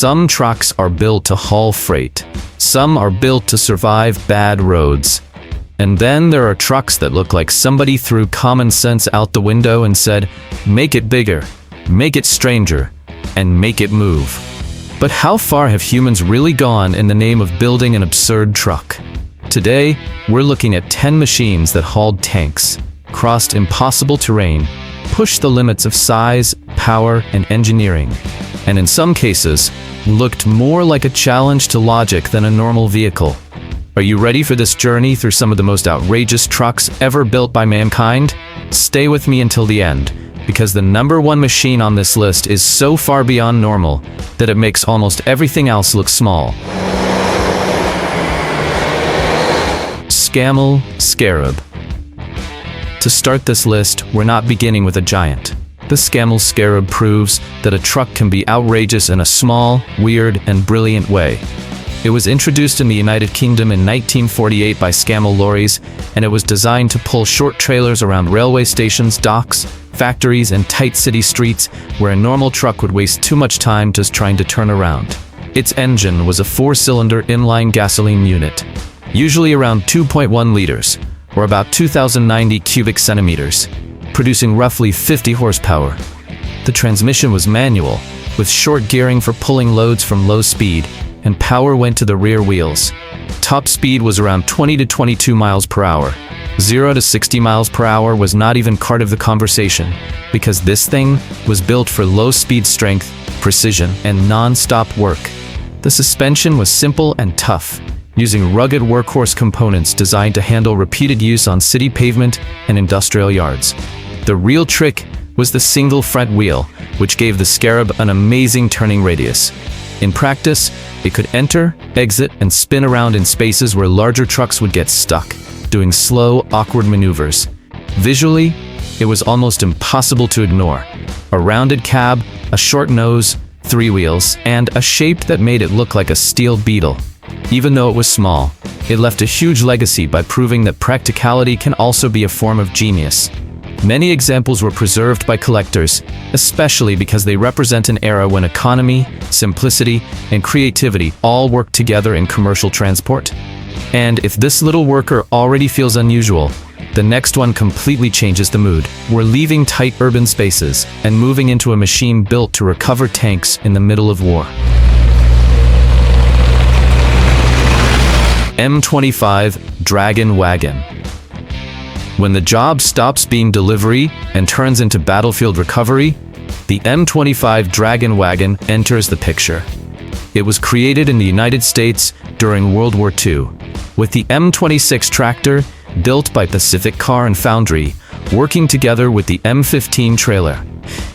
Some trucks are built to haul freight. Some are built to survive bad roads. And then there are trucks that look like somebody threw common sense out the window and said, make it bigger, make it stranger, and make it move. But how far have humans really gone in the name of building an absurd truck? Today, we're looking at 10 machines that hauled tanks, crossed impossible terrain, pushed the limits of size, power, and engineering, and in some cases, looked more like a challenge to logic than a normal vehicle. Are you ready for this journey through some of the most outrageous trucks ever built by mankind? Stay with me until the end, because the number one machine on this list is so far beyond normal that it makes almost everything else look small. Scammell Scarab. To start this list, we're not beginning with a giant. The Scammell Scarab proves that a truck can be outrageous in a small, weird, and brilliant way. It was introduced in the United Kingdom in 1948 by Scammell Lorries, and it was designed to pull short trailers around railway stations, docks, factories, and tight city streets where a normal truck would waste too much time just trying to turn around. Its engine was a 4-cylinder inline gasoline unit, usually around 2.1 liters, or about 2,090 cubic centimeters, producing roughly 50 horsepower. The transmission was manual, with short gearing for pulling loads from low speed, and power went to the rear wheels. Top speed was around 20 to 22 miles per hour. 0 to 60 miles per hour was not even part of the conversation, because this thing was built for low-speed strength, precision, and non-stop work. The suspension was simple and tough, using rugged workhorse components designed to handle repeated use on city pavement and industrial yards. The real trick was the single front wheel, which gave the Scarab an amazing turning radius. In practice, it could enter, exit, and spin around in spaces where larger trucks would get stuck, doing slow, awkward maneuvers. Visually, it was almost impossible to ignore. A rounded cab, a short nose, 3 wheels, and a shape that made it look like a steel beetle. Even though it was small, it left a huge legacy by proving that practicality can also be a form of genius. Many examples were preserved by collectors, especially because they represent an era when economy, simplicity, and creativity all worked together in commercial transport. And if this little worker already feels unusual, the next one completely changes the mood. We're leaving tight urban spaces and moving into a machine built to recover tanks in the middle of war. M25 Dragon Wagon. When the job stops being delivery and turns into battlefield recovery, the M25 Dragon Wagon enters the picture. It was created in the United States during World War II, with the M26 tractor, built by Pacific Car and Foundry, working together with the M15 trailer.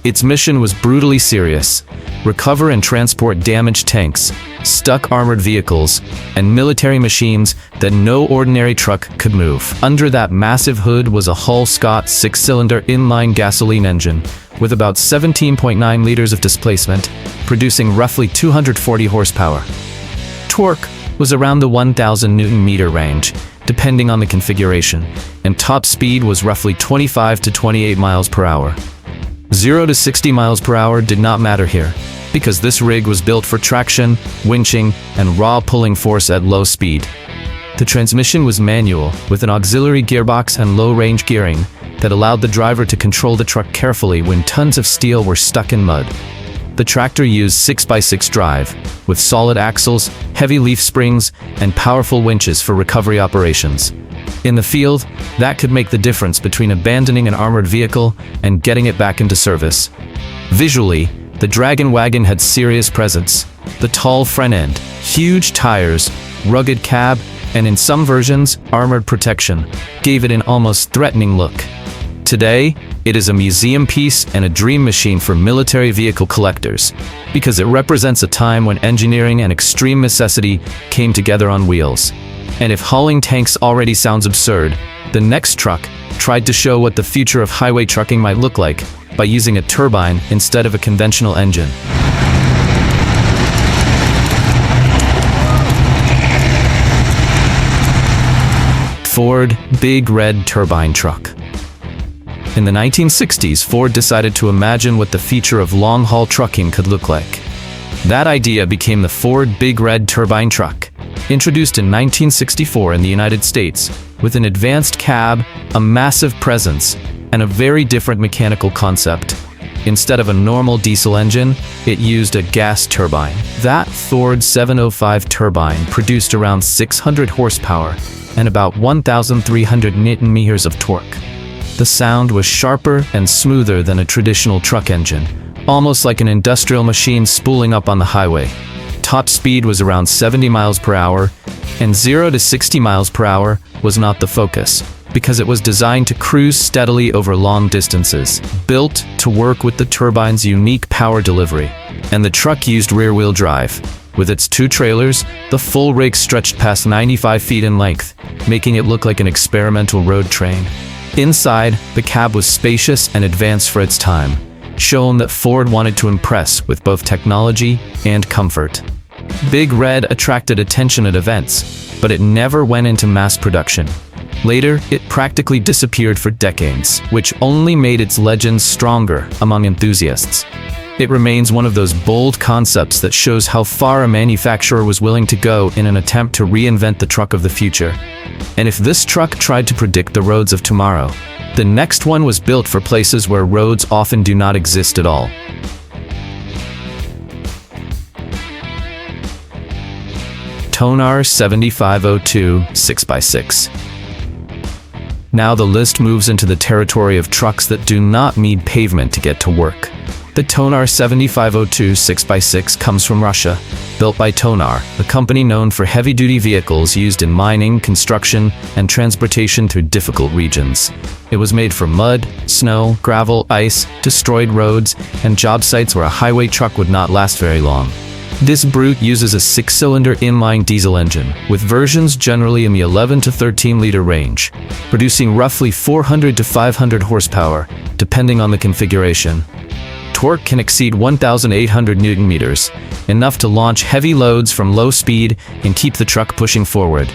Its mission was brutally serious: recover and transport damaged tanks, stuck armored vehicles, and military machines that no ordinary truck could move. Under that massive hood was a Hull Scott 6-cylinder inline gasoline engine with about 17.9 liters of displacement, producing roughly 240 horsepower. Torque was around the 1,000 Newton-meter range, depending on the configuration, and top speed was roughly 25 to 28 miles per hour. 0 to 60 miles per hour did not matter here, because this rig was built for traction, winching, and raw pulling force at low speed. The transmission was manual, with an auxiliary gearbox and low-range gearing that allowed the driver to control the truck carefully when tons of steel were stuck in mud. The tractor used 6x6 drive, with solid axles, heavy leaf springs, and powerful winches for recovery operations. In the field, that could make the difference between abandoning an armored vehicle and getting it back into service. Visually, the Dragon Wagon had serious presence. The tall front end, huge tires, rugged cab, and in some versions, armored protection, gave it an almost threatening look. Today, it is a museum piece and a dream machine for military vehicle collectors, because it represents a time when engineering and extreme necessity came together on wheels. And if hauling tanks already sounds absurd, the next truck tried to show what the future of highway trucking might look like by using a turbine instead of a conventional engine. Ford Big Red Turbine Truck. In the 1960s, Ford decided to imagine what the future of long-haul trucking could look like. That idea became the Ford Big Red turbine truck, introduced in 1964 in the United States, with an advanced cab, a massive presence, and a very different mechanical concept. Instead of a normal diesel engine, it used a gas turbine. That Thor 705 turbine produced around 600 horsepower and about 1,300 Nm of torque. The sound was sharper and smoother than a traditional truck engine, almost like an industrial machine spooling up on the highway. Top speed was around 70 miles per hour, and 0 to 60 miles per hour was not the focus, because it was designed to cruise steadily over long distances, built to work with the turbine's unique power delivery. And the truck used rear-wheel drive. With its 2 trailers, the full rig stretched past 95 feet in length, making it look like an experimental road train. Inside, the cab was spacious and advanced for its time, showing that Ford wanted to impress with both technology and comfort. Big Red attracted attention at events, but it never went into mass production. Later, it practically disappeared for decades, which only made its legend stronger among enthusiasts. It remains one of those bold concepts that shows how far a manufacturer was willing to go in an attempt to reinvent the truck of the future. And if this truck tried to predict the roads of tomorrow, the next one was built for places where roads often do not exist at all. Tonar 7502 6x6. Now the list moves into the territory of trucks that do not need pavement to get to work. The Tonar 7502 6x6 comes from Russia, built by Tonar, a company known for heavy-duty vehicles used in mining, construction, and transportation through difficult regions. It was made for mud, snow, gravel, ice, destroyed roads, and job sites where a highway truck would not last very long. This brute uses a 6-cylinder inline diesel engine, with versions generally in the 11 to 13-liter range, producing roughly 400 to 500 horsepower, depending on the configuration. Torque can exceed 1,800 Nm, enough to launch heavy loads from low speed and keep the truck pushing forward.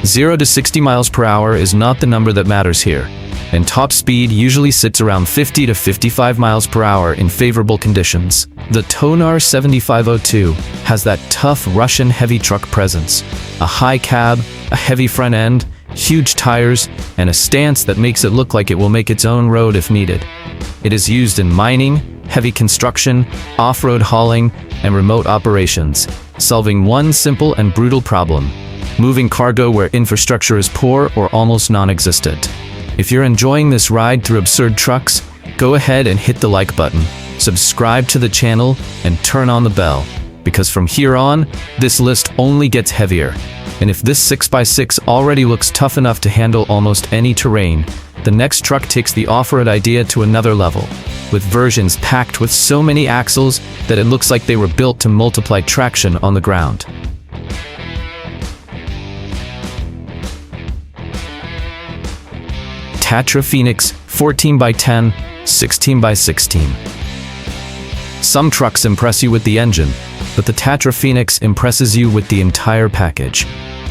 0 to 60 miles per hour is not the number that matters here, and top speed usually sits around 50 to 55 miles per hour in favorable conditions. The Tonar 7502 has that tough Russian heavy truck presence, a high cab, a heavy front end, huge tires, and a stance that makes it look like it will make its own road if needed. It is used in mining, heavy construction, off-road hauling, and remote operations, solving one simple and brutal problem: moving cargo where infrastructure is poor or almost non-existent. If you're enjoying this ride through absurd trucks, go ahead and hit the like button, subscribe to the channel, and turn on the bell, because from here on, this list only gets heavier. And if this 6x6 already looks tough enough to handle almost any terrain, the next truck takes the off-road idea to another level, with versions packed with so many axles that it looks like they were built to multiply traction on the ground. Tatra Phoenix 14x10, 16x16. Some trucks impress you with the engine, but the Tatra Phoenix impresses you with the entire package.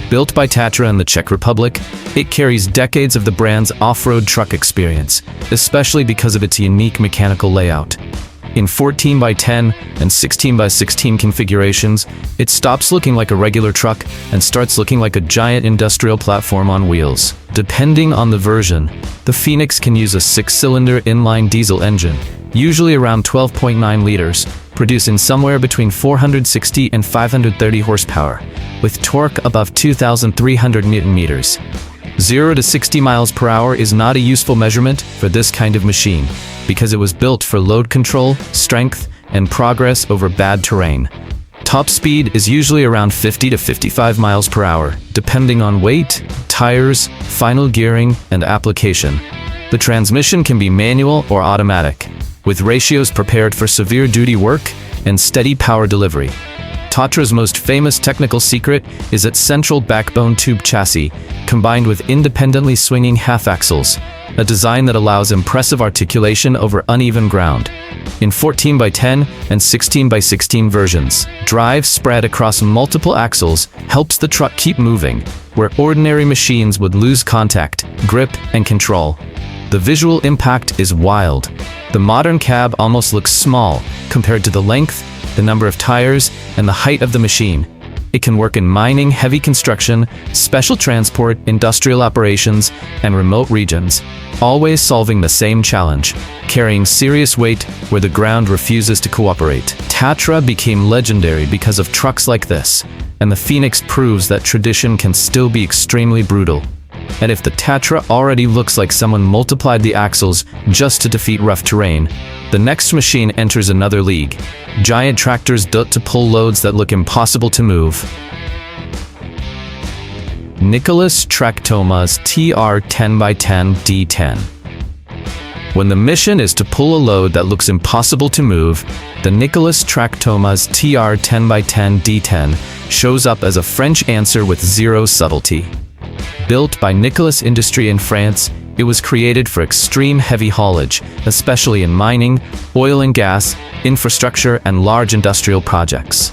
Built by Tatra in the Czech Republic, it carries decades of the brand's off-road truck experience, especially because of its unique mechanical layout. In 14x10 and 16x16 configurations, it stops looking like a regular truck and starts looking like a giant industrial platform on wheels. Depending on the version, the Phoenix can use a 6-cylinder inline diesel engine, usually around 12.9 liters, producing somewhere between 460 and 530 horsepower, with torque above 2,300 Nm. 0 to 60 miles per hour is not a useful measurement for this kind of machine, because it was built for load control, strength, and progress over bad terrain. Top speed is usually around 50 to 55 miles per hour, depending on weight, tires, final gearing, and application. The transmission can be manual or automatic, with ratios prepared for severe duty work and steady power delivery. Tatra's most famous technical secret is its central backbone tube chassis, combined with independently swinging half-axles, a design that allows impressive articulation over uneven ground. In 14x10 and 16x16 versions, drive spread across multiple axles helps the truck keep moving, where ordinary machines would lose contact, grip, and control. The visual impact is wild. The modern cab almost looks small compared to the length, the number of tires, and the height of the machine. It can work in mining, heavy construction, special transport, industrial operations, and remote regions, always solving the same challenge: carrying serious weight where the ground refuses to cooperate. Tatra became legendary because of trucks like this, and the Phoenix proves that tradition can still be extremely brutal. And if the Tatra already looks like someone multiplied the axles just to defeat rough terrain, the next machine enters another league: giant tractors built to pull loads that look impossible to move. Nicolas Tractomas TR 10x10 D10. When the mission is to pull a load that looks impossible to move, the Nicolas Tractomas TR 10x10 D10 shows up as a French answer with zero subtlety. Built by Nicolas Industry in France, it was created for extreme heavy haulage, especially in mining, oil and gas, infrastructure, and large industrial projects.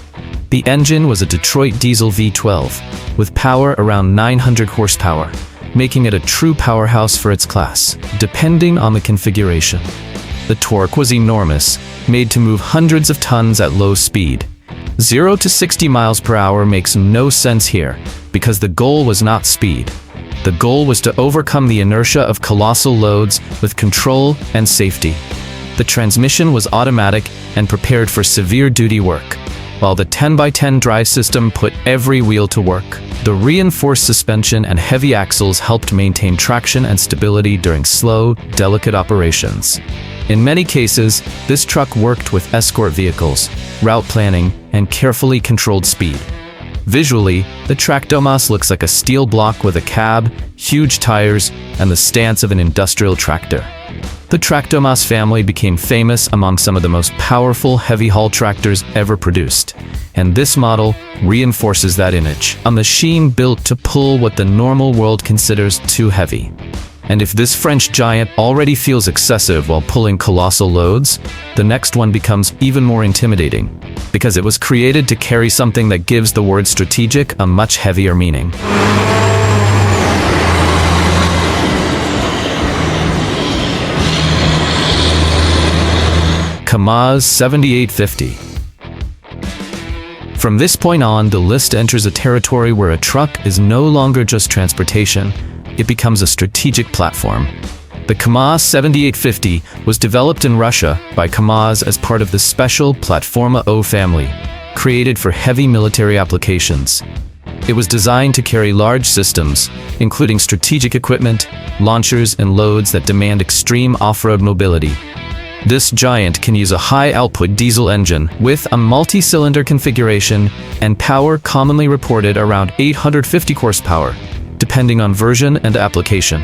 The engine was a Detroit diesel V12, with power around 900 horsepower, making it a true powerhouse for its class, depending on the configuration. The torque was enormous, made to move hundreds of tons at low speed. 0 to 60 miles per hour makes no sense here, because the goal was not speed. The goal was to overcome the inertia of colossal loads with control and safety. The transmission was automatic and prepared for severe duty work, while the 10x10 drive system put every wheel to work. The reinforced suspension and heavy axles helped maintain traction and stability during slow, delicate operations. In many cases, this truck worked with escort vehicles, route planning, and carefully controlled speed. Visually, the Tractomas looks like a steel block with a cab, huge tires, and the stance of an industrial tractor. The Tractomas family became famous among some of the most powerful heavy-haul tractors ever produced, and this model reinforces that image: a machine built to pull what the normal world considers too heavy. And if this French giant already feels excessive while pulling colossal loads, the next one becomes even more intimidating, because it was created to carry something that gives the word strategic a much heavier meaning. KamAZ 7850. From this point on, the list enters a territory where a truck is no longer just transportation, it becomes a strategic platform. The KamAZ 7850 was developed in Russia by KamAZ as part of the special Platforma O family, created for heavy military applications. It was designed to carry large systems, including strategic equipment, launchers, and loads that demand extreme off-road mobility. This giant can use a high-output diesel engine with a multi-cylinder configuration and power commonly reported around 850 horsepower, depending on version and application.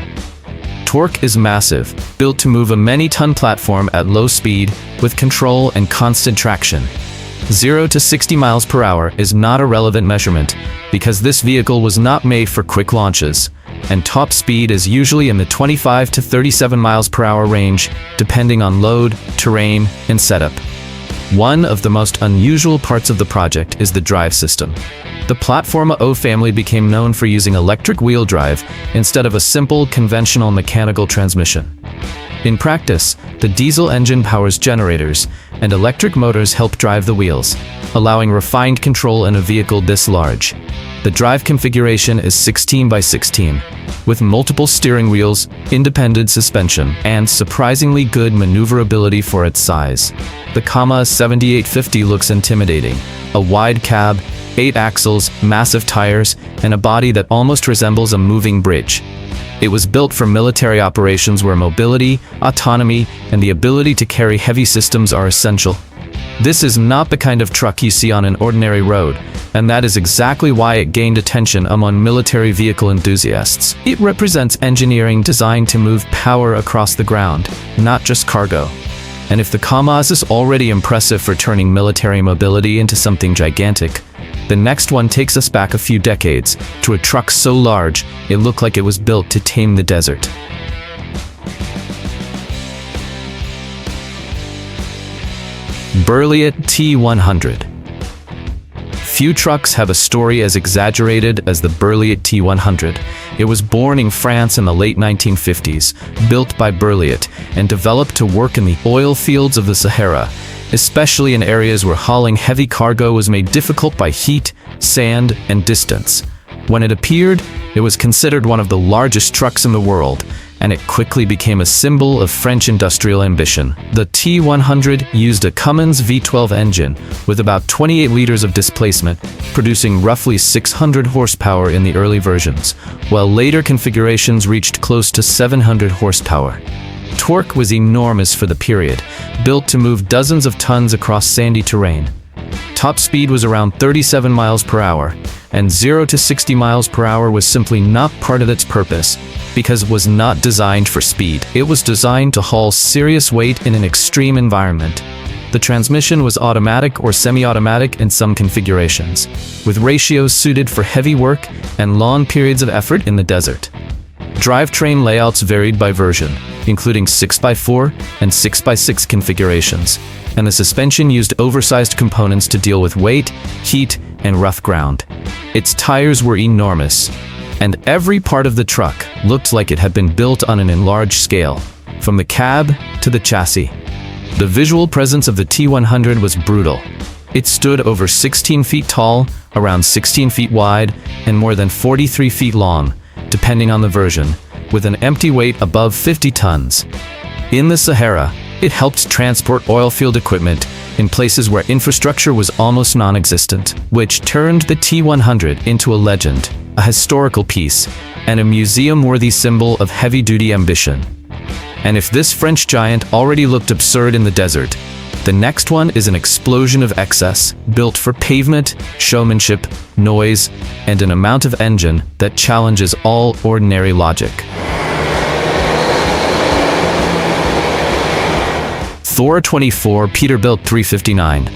Torque is massive, built to move a many-ton platform at low speed with control and constant traction. 0 to 60 miles per hour is not a relevant measurement because this vehicle was not made for quick launches, and top speed is usually in the 25 to 37 miles per hour range, depending on load, terrain, and setup. One of the most unusual parts of the project is the drive system. The Platforma O family became known for using electric wheel drive instead of a simple, conventional mechanical transmission. In practice, the diesel engine powers generators, and electric motors help drive the wheels, allowing refined control in a vehicle this large. The drive configuration is 16 by 16, with multiple steering wheels, independent suspension, and surprisingly good maneuverability for its size. The KamAZ 7850 looks intimidating: a wide cab, 8 axles, massive tires, and a body that almost resembles a moving bridge. It was built for military operations where mobility, autonomy, and the ability to carry heavy systems are essential. This is not the kind of truck you see on an ordinary road, and that is exactly why it gained attention among military vehicle enthusiasts. It represents engineering designed to move power across the ground, not just cargo. And if the KamAZ is already impressive for turning military mobility into something gigantic, the next one takes us back a few decades to a truck so large it looked like it was built to tame the desert. Berliet T100. Few trucks have a story as exaggerated as the Berliet T100. It was born in France in the late 1950s, built by Berliet, and developed to work in the oil fields of the Sahara. especially in areas where hauling heavy cargo was made difficult by heat, sand, and distance. When it appeared, it was considered one of the largest trucks in the world, and it quickly became a symbol of French industrial ambition. The T100 used a Cummins V12 engine with about 28 liters of displacement, producing roughly 600 horsepower in the early versions, while later configurations reached close to 700 horsepower. Torque was enormous for the period, built to move dozens of tons across sandy terrain. Top speed was around 37 miles per hour, and 0 to 60 miles per hour was simply not part of its purpose, because it was not designed for speed. It was designed to haul serious weight in an extreme environment. The transmission was automatic or semi-automatic in some configurations, with ratios suited for heavy work and long periods of effort in the desert. Drivetrain layouts varied by version, including 6x4 and 6x6 configurations, and the suspension used oversized components to deal with weight, heat, and rough ground. Its tires were enormous, and every part of the truck looked like it had been built on an enlarged scale, from the cab to the chassis. The visual presence of the T100 was brutal. It stood over 16 feet tall, around 16 feet wide, and more than 43 feet long, depending on the version, with an empty weight above 50 tons. In the Sahara, it helped transport oilfield equipment in places where infrastructure was almost non-existent, which turned the T100 into a legend, a historical piece, and a museum-worthy symbol of heavy-duty ambition. And if this French giant already looked absurd in the desert, the next one is an explosion of excess, built for pavement, showmanship, noise, and an amount of engine that challenges all ordinary logic. Thor 24 Peterbilt 359.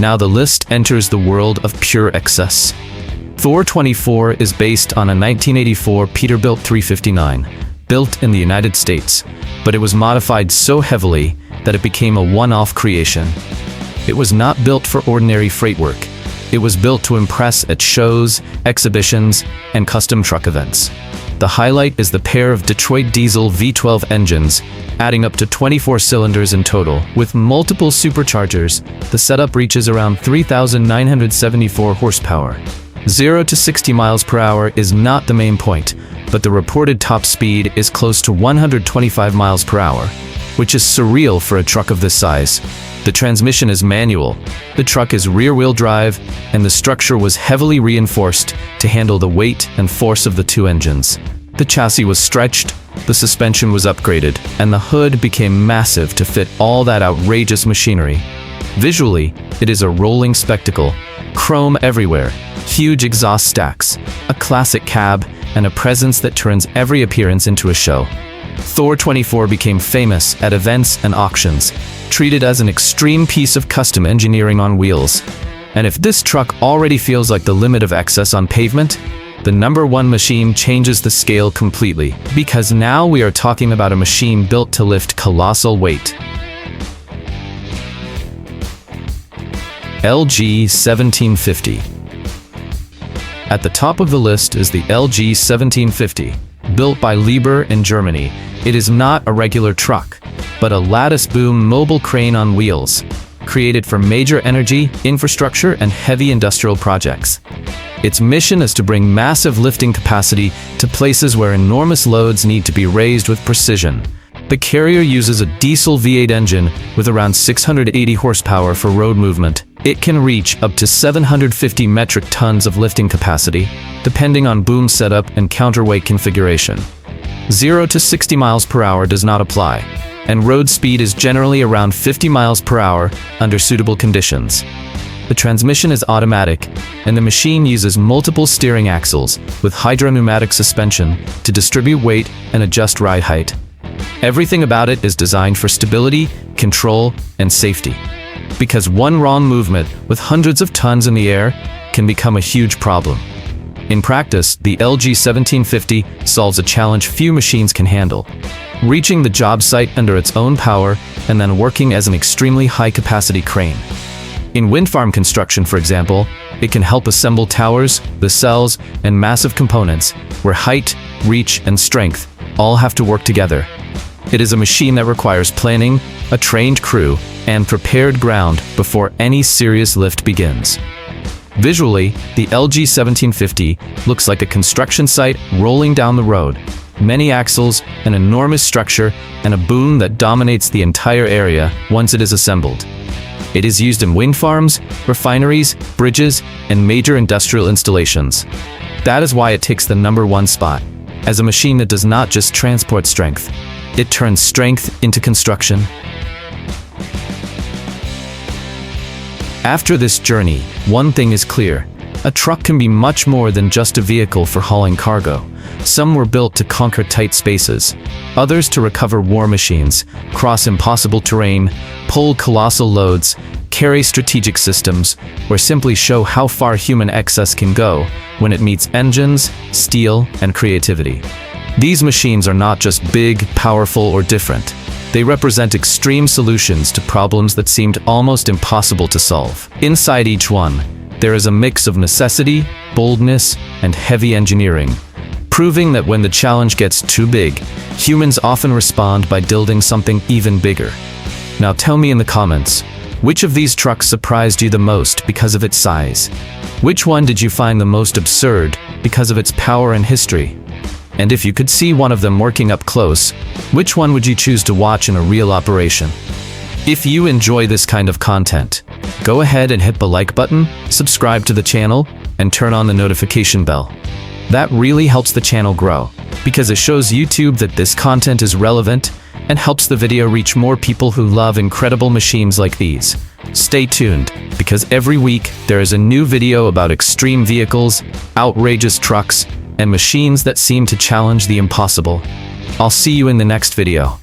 Now the list enters the world of pure excess. Thor 24 is based on a 1984 Peterbilt 359, built in the United States, but it was modified so heavily that it became a one-off creation. It was not built for ordinary freight work. It was built to impress at shows, exhibitions, and custom truck events. The highlight is the pair of Detroit diesel V12 engines, adding up to 24 cylinders in total. With multiple superchargers, the setup reaches around 3,974 horsepower. 0 to 60 miles per hour is not the main point, but the reported top speed is close to 125 miles per hour, which is surreal for a truck of this size. The transmission is manual, the truck is rear-wheel drive, and the structure was heavily reinforced to handle the weight and force of the two engines. The chassis was stretched, the suspension was upgraded, and the hood became massive to fit all that outrageous machinery. Visually, it is a rolling spectacle. Chrome everywhere, huge exhaust stacks, a classic cab, and a presence that turns every appearance into a show. Thor 24 became famous at events and auctions, treated as an extreme piece of custom engineering on wheels. And if this truck already feels like the limit of excess on pavement, the #1 machine changes the scale completely, because now we are talking about a machine built to lift colossal weight. LG 1750. At the top of the list is the LG 1750. Built by Liebherr in Germany, it is not a regular truck, but a lattice boom mobile crane on wheels, created for major energy, infrastructure, and heavy industrial projects. Its mission is to bring massive lifting capacity to places where enormous loads need to be raised with precision. The carrier uses a diesel V8 engine with around 680 horsepower for road movement. It can reach up to 750 metric tons of lifting capacity, depending on boom setup and counterweight configuration. 0 to 60 miles per hour does not apply, and road speed is generally around 50 miles per hour under suitable conditions. The transmission is automatic, and the machine uses multiple steering axles with hydropneumatic suspension to distribute weight and adjust ride height. Everything about it is designed for stability, control, and safety. Because one wrong movement with hundreds of tons in the air can become a huge problem. In practice, the LG 1750 solves a challenge few machines can handle, reaching the job site under its own power and then working as an extremely high-capacity crane. In wind farm construction, for example, it can help assemble towers, the cells, and massive components where height, reach, and strength all have to work together. It is a machine that requires planning, a trained crew, and prepared ground before any serious lift begins. Visually, the LG 1750 looks like a construction site rolling down the road. Many axles, an enormous structure, and a boom that dominates the entire area once it is assembled. It is used in wind farms, refineries, bridges, and major industrial installations. That is why it takes the #1 spot. As a machine that does not just transport strength, it turns strength into construction. After this journey, one thing is clear. A truck can be much more than just a vehicle for hauling cargo. Some were built to conquer tight spaces, others to recover war machines, cross impossible terrain, pull colossal loads, carry strategic systems, or simply show how far human excess can go when it meets engines, steel, and creativity. These machines are not just big, powerful, or different. They represent extreme solutions to problems that seemed almost impossible to solve. Inside each one, there is a mix of necessity, boldness, and heavy engineering, proving that when the challenge gets too big, humans often respond by building something even bigger. Now tell me in the comments, which of these trucks surprised you the most because of its size? Which one did you find the most absurd because of its power and history? And if you could see one of them working up close, which one would you choose to watch in a real operation? If you enjoy this kind of content, go ahead and hit the like button, subscribe to the channel, and turn on the notification bell. That really helps the channel grow, because it shows YouTube that this content is relevant and helps the video reach more people who love incredible machines like these. Stay tuned, because every week there is a new video about extreme vehicles, outrageous trucks, and machines that seem to challenge the impossible. I'll see you in the next video.